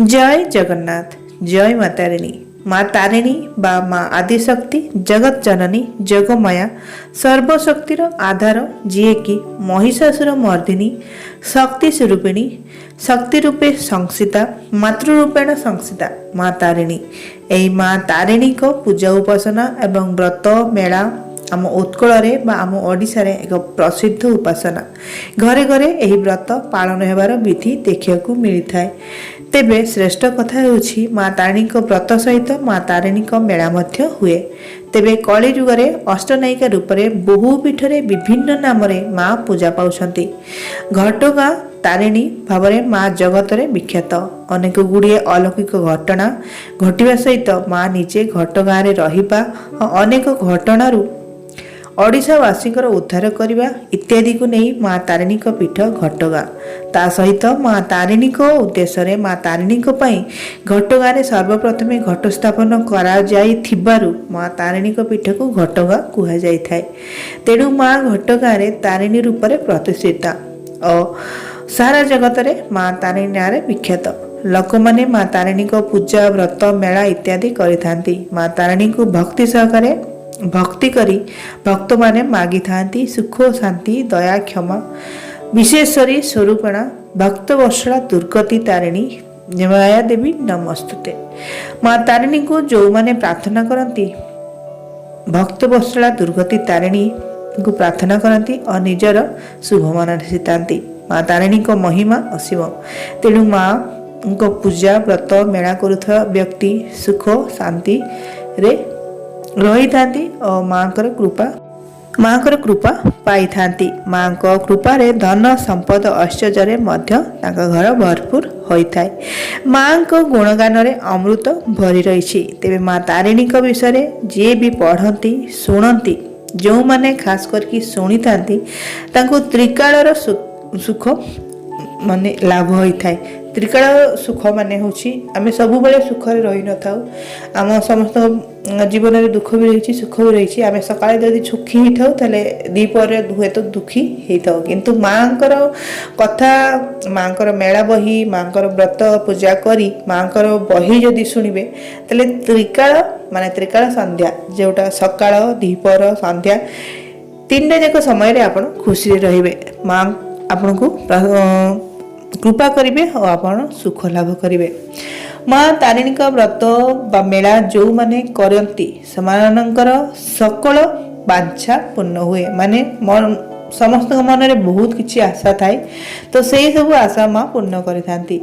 जय जगन्नाथ। जय माँ तारिणी। माँ तारिणी बा माँ आदिशक्ति जगत जननी जगमाया सर्वशक्तिर आधार जी कि महिषासुर मर्दिनी शक्ति स्वरूपिणी शक्ति रूपे संस्थिता मातृरूपेण संस्थिता माँ तारिणी। यही माँ तारिणी को पूजा उपासना एवं व्रत मेला आम उत्कल आम ओडिशा रे एक प्रसिद्ध उपासना। घरे घरे यही व्रत पालन होबार विधि देखा मिलता है। तेबे श्रेष्ठ कथा होछि माँ तारिणी व्रत सहित माँ तारिणी मेला मध्य हुए। तेबे कली जुगरे अष्टनायिका रूप से बहु पीठ में विभिन्न नाम माँ पूजा पाउछंती। घटगाँ तारिणी भाव में माँ जगत में विख्यात। अनेक गुड़िए अलौकिक घटना घटवा सहित माँ निजे घटगाँ रहिबा अनेक घटनारू ओडिशावासी उद्धार करने इत्यादि को नहीं माँ तारिणी पीठ घटगाँ। ता सहित माँ तारिणी उद्देश्य माँ तारिणी घटगाँ सर्वप्रथमे घट स्थापन कर माँ तारिणी पीठ को घटगाँ कहुए। तेणु माँ घटगाँ तारिणी रूप में प्रतिष्ठिता और सारा जगत में माँ तारिणी नाँ विख्यात। लोक मैंने माँ तारिणी पूजा व्रत मेला इत्यादि करिथांती। माँ तारिणी को भक्ति सहकारे भक्ति करी भक्त माने मागी थांती सुख शांति दया क्षमा विशेषरी स्वरूपणा भक्त वत्सला दुर्गति तारिणी माया देवी नमस्तुते। माँ तारिणी को जो माने प्रार्थना करती भक्त वत्सला दुर्गति तारिणी को प्रार्थना करती और निजर शुभ मन सीतांती। माँ तारिणी को महिमा असीम। तेणु माँ को पूजा व्रत मेला करुवा व्यक्ति सुख शांति रे रही थांती और माँ कृपा पाई थांती। माँ को कृपा रे धन संपद ऐश्वर्य मध्य घर भरपूर होता है। माँ को गुणगान रे अमृत भरी रही। तेबे माँ तारिणी विषय जी भी पढ़ती शुणती जो माने खास करके शुणी थांती तांको त्रिकालर सुख माने लाभ होता है। त्रिकाल सुख माने होची आमे सबु बेले सुख रे रही न थाउ। आम समस्त जीवन में दुख भी रही सुख भी रही। आमे सकाळे जदि सुखी ही थाउ तले दीपर हुए तो दुखी ही थाउ। किंतु माँकर कथा माँकर मेला बही माँकर व्रत पूजा करी माँकर बही जदि शुणिबे तले त्रिकाल माने त्रिकाल संध्या जोटा सकाळ दीपर संध्या तीन जाक समय रे आपण खुशी रहिबे। माँ आपन को कृपा करिवे और आपण सुख लाभ करिवे। माँ तारिणी व्रत बा मेला जो माने करती समानंकर सकल वांछा पूर्ण हुए। माने समस्त मन रे बहुत किछि आशा थाए तो सेही सब आशा माँ पूर्ण करिथांती।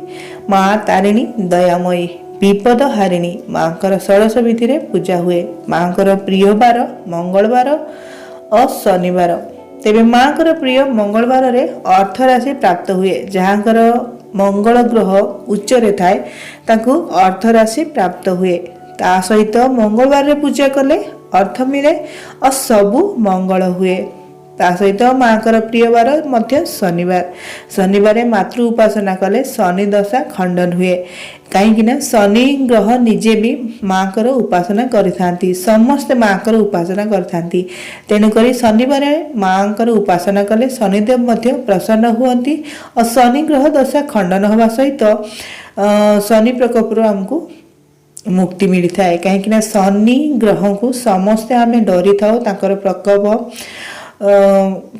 माँ तारिणी दयामयी विपद हारिणी। माँकर षोडश विधि रे पूजा हुए। माँकर प्रिय बार मंगलवार और शनिवार। तेबे माँ प्रिय मंगलवार रे अर्थ राशि प्राप्त हुए। जहाँकर मंगल ग्रह उच्च रे थाए ताकू अर्थ राशि प्राप्त हुए। ता सहित मंगलवार रे पूजा कले अर्थ मिले और सबु मंगल हुए। ता सहित माँ प्रिय बार मध्य शनिवार। शनिवार मातृ उपासना कले शनि दशा खंडन हुए। कहीं शनि ग्रह निजे भी माँ उपासना करिथांती। समस्ते माँ उपासना करिथांती। तेणुक शनिवार माँ उपासना कले शनिदेव मध्य प्रसन्न हुअंती और शनि ग्रह दशा खंडन होगा सहित शनि प्रकोप आमको मुक्ति मिलता है। कहीं शनि ग्रह को समस्ते आम डरी था प्रकोप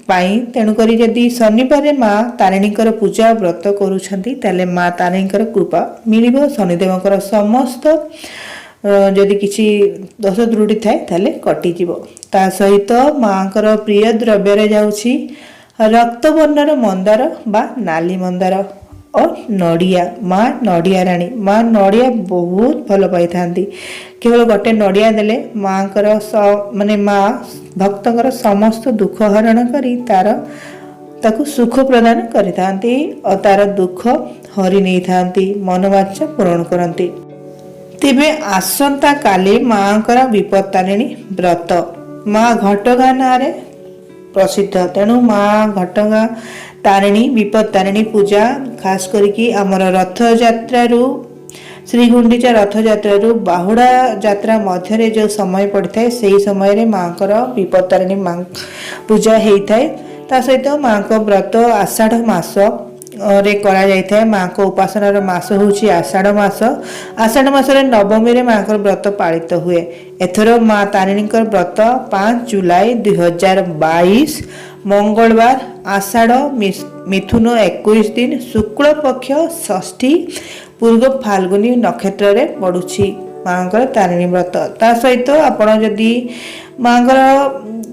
पाई। तेणुक जदि शनिवार माँ तारिणी पूजा व्रत करुछंती ताले माँ तारिणी कृपा मिलिबो। शनिदेव समस्त जदि किछि दोष त्रुटि थाए ताले कटि जिवो। ता सहित माँ प्रिय द्रव्य रे जाउछि रक्त वर्णर मंदार बा नाली मंदार और नड़िया। माँ नड़िया राणी। माँ नड़िया बहुत भल पाई थांती। केवल गोटे नड़िया देले माँ माने माँ भक्तंकर समस्त दुख हरण करी ताकू सुख प्रदान करिथांती और तार दुख हरि नहीं थांती मनोवांछा पूर्ण करंती। तेबे आसंता काली माँ विपद तारिणी व्रत माँ घटगाँ नारे प्रसिद्ध। तेणु माँ घटगाँ तारिणी विपद तारिणी पूजा खास करके आमर रथ यात्रा श्री गुंडीचा रथ यात्रा बाहुड़ा यात्रा मध्य जो समय पड़ता है से समय रे माँ विपद तारिणी माँ पूजा होता है। ता सहित माँ व्रत आषाढ़ मास रे करा जायଥାଏ। माँ को उपासनार मास होउछि आषाढ़ मास। आषाढ़ मासरे नवमी रे माँ को व्रत पालित हुए। एथर माँ तारिणी व्रत 5 जुलाई 2022 मंगलवार आषाढ़ मिथुन 21 दिन शुक्ल पक्ष षष्ठी पूर्व फाल्गुनी नक्षत्र रे पड़ुछि माँ तारिणी व्रत। ता सहित आपण जदि माँ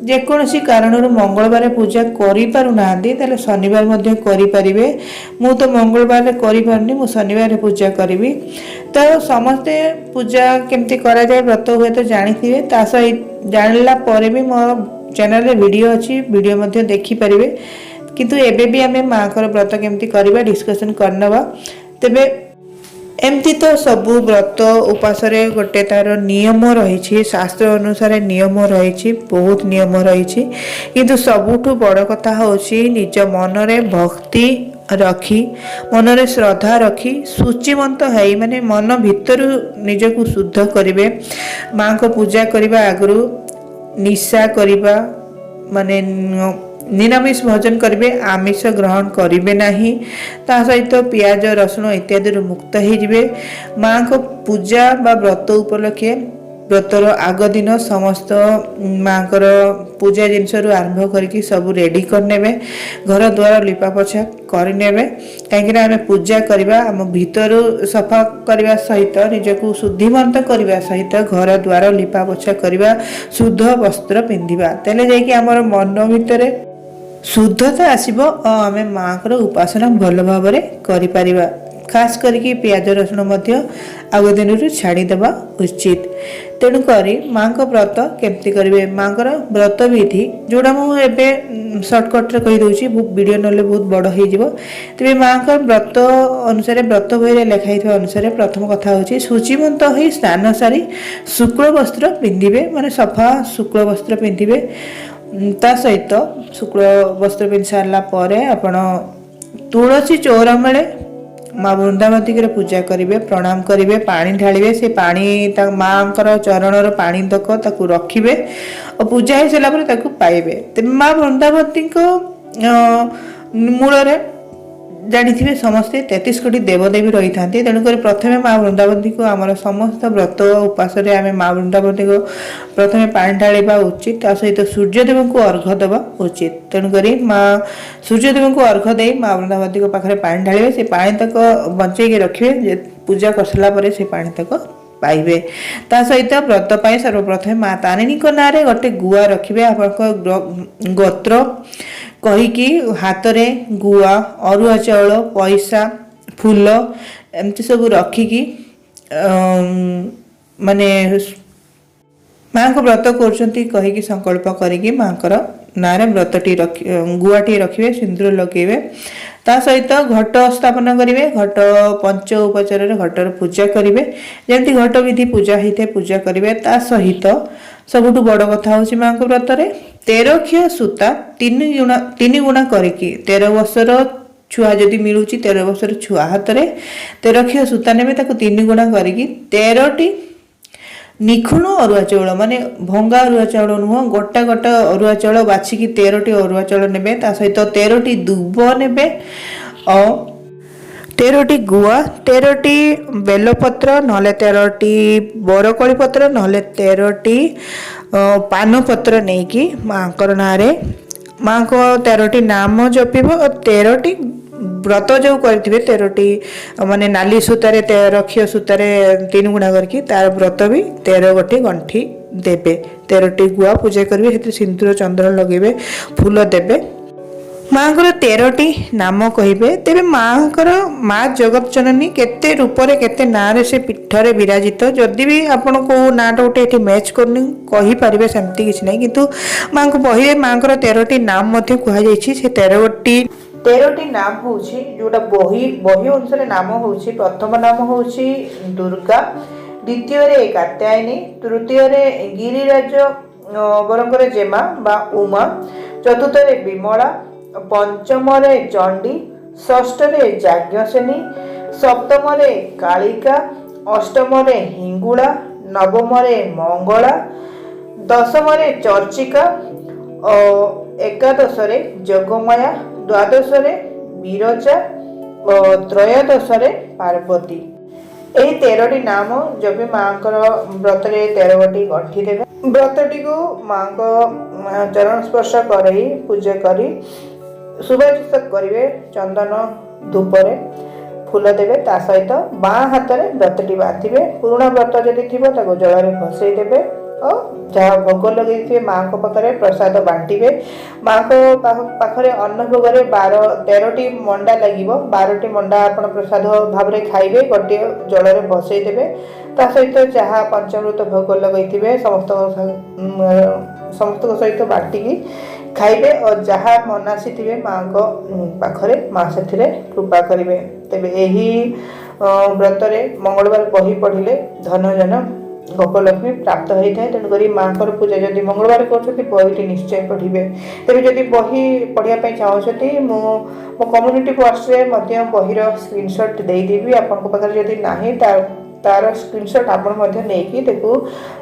जेकोसी कारण मंगलवार पूजा करें शनिवार करें। मु तो मंगलवार करें मु शनिवार पूजा करी। तो समस्ते पूजा केमती करा जाए व्रत हुए तो जानी ता सहित जानला भी मो चैनल रे वीडियो अच्छी वीडियो मध्य देखि पारिबे। किंतु एबे भी आमे माँ को व्रत केमती करबा डिस्कशन करनबा। तेबे एमती तो सबू व्रत उपास गोटे तार नियम रही शास्त्र अनुसार नियम रही बहुत नियम रही। किंतु सबुठु बड़ कथा होची निज मनरे भक्ति रखी मनरे श्रद्धा रखी सूचिमंत है माने मन भितर निजକୁ शुद्ध करिवे। माँ को पूजा करबा आगु निशा करबा माने निरामिष भोजन करेंगे आमिष ग्रहण करेंगे नहीं। ता सहित पियाज रसुण इत्यादि मुक्त हो माँ को पूजा बा व्रत उपलक्षे व्रतर आग दिन समस्त माँ को पूजा जिनस आरंभ करके सब रेडी करने घर द्वार लिपा पोछा करने कहीं आम पूजा करवा आम भीतर सफा करने सहित निजक शुद्धिमंत करने सहित घर द्वार लिपा पोछा करवा शुद्ध वस्त्र पिंधिबा तेले जाकि आमर मन भितर शुद्धता आसब आम माँ को उपासना भल भाव करिपरिबा। खास करके पियाज रसुण आग दिन छाड़ीदेवा उचित। तेणुक माँ को व्रत केमती करेंगे माँ को व्रत विधि जोड़ा मुझे सर्टकट कहीदे वीडियो ना बहुत बड़ हो तेज माँ को व्रत अनुसार व्रत बही लिखाई अनुसार प्रथम कथा हूँ शुचिमंत हो स्नान सारी शुक्ल वस्त्र पिंधिबे माने सफा शुक्ल वस्त्र पिंधिबे। ता सहित शुक्ल वस्त्र पिंधि सारा पर आपण तुलसी चौरा मेले माँ वृंदावती पूजा करेंगे प्रणाम करेंगे पानी ढालिबे से पानी माँ चरणर पानी तक ताकू रखिबे और पूजा हो सारा पाइबे। तेज माँ वृंदावती मूल जानी समस्ते 33 कोटी देवदेवी रही था। तेणुक प्रथमे माँ वृंदावती को आम समस्त व्रत उपास आम माँ वृंदावती को प्रथमे पानी ढालिबा उचित। सहित सूर्यदेव को अर्घ देवा उचित। तेणुक माँ सूर्यदेव को अर्घ दे माँ वृंदावती को पाखे पानी ढालिबे से पानी तक बंचे रखिए पूजा कर सारा से पानी तक पाइबे। ता सहित व्रत पाई सर्वप्रथम माँ तारिणी को नाँ रे गोटे गुआ रखिबे आपण गोत्र कहीकि हाथ में गुआ अरुआ चाउल पैसा फूल एमती सब रखिकी माने माँ को व्रत कर संकल्प करी माँ को ना व्रतटी गुआटी रखिए सिंदूर लगेबे। ता सहित घट स्थापन करेंगे घट पंच उपचार घटर पूजा करेंगे जमी घट विधि पूजा होता है पूजा करेंगे। ता सहित सबुठ बड़ कथा हूँ माँ को व्रत 13 सूता 3 गुणा करके 13 वर्षर छुआ जदि मिलूँ 13 वर्षर छुआ हाथ में 13 सूता ने 3 गुणा करके 13टी निखुण अरुआ चाउल माने भंगा अरुआ चाउल नुह गोटा गोटा अरुआ चाउल बाछिकी 13टी अरुआ चाउल ने सहित 13टी दुब ने और 13टी गुआ 13टी बेलपत्र ना 13टी बरकोली पत्र ना 13टी पान पत्र नहीं कि माँ को ना माँ को 13टी नाम जपिब और 13टी व्रत जो करेंगे 13टी माने नाली सूतारे 13 सूतारे 3 गुणा करके तार व्रत भी 13 गोटी गंठी देवे। 13टी गुआ पूजा करेंगे सिंदूर चंद्र लगे फूल देवे माँ को 13टी नाम कहे। तेरे माँ को माँ जगत जननी केते रूपरे केते ना रे से पीठरे विराजित जदि भी आपण को नाटा गोटे मैच करनी कहीपर सेमती किसी ना किंतु माँ को बही माँ को 13टी नाम कहुई से 13टी नाम हूँ जोटा बही अनुसार नाम हूँ प्रथम नाम हूँ दुर्गा द्वितीय कात्यायनी तृतीय गिरिराज बरंगर जेमा बा उमा चतुर्थ विमला पंचम चंडी षष्ठ जाज्ञसेनी सप्तम कालिका अष्टम हिंगुला नवम मंगला दशम चर्चिका एकादश जोगमाया द्वादश विरजा त्रयोदश पार्वती। यही 13टी नाम जब माँ व्रत 13 गठी देवे व्रतटी को माँ को चरण स्पर्श कर पूजा करी शुभाचित करेंगे चंदन धूपरे फूल देवे ता सहित बाँ हाथ में व्रतटी बांधे पुराणा व्रत जदि थी जल भसई देवे और जहाँ भोग लगे माँ को पाखे प्रसाद बांटे माँ को पाखे अन्न भोग 13टी मंडा लगे 12टी मंडा आप प्रसाद भाव में खाइबे गोटे जल भसई देवे ता सहित जहाँ पंचामृत भोग लगे समस्त सहित बाटिकी खाइबे और जहाँ मनासी थे माँ को पाखरे माँ से कृपा करेंगे। तेरे यही व्रत मंगलवार बही पढ़िले धन जन गोपलक्ष्मी प्राप्त होता है। तेणुक माँ पूजा जब मंगलवार कर बहीटी निश्चय पढ़े। तेज जदि बही पढ़ाई चाहते मो कम्युनिटी पोस्टे बहीर स्क्रीनशॉट देदेवी आपण पाखे जदि ना तार स्क्रीनशॉट आपण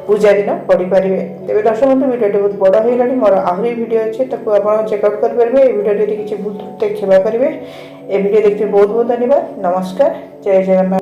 पूजा दिन पढ़ी पारे। तेज दर्शक बंधु भिडियो बहुत बड़ होगा मोर आहरी भिडियो अच्छे आप चेकआउट करेंगे। ये भिडियो किसी भूल त्रुटि क्षमा करेंगे। ये भिडियो देखते बहुत बहुत धन्यवाद। नमस्कार। जय जगन्नाथ।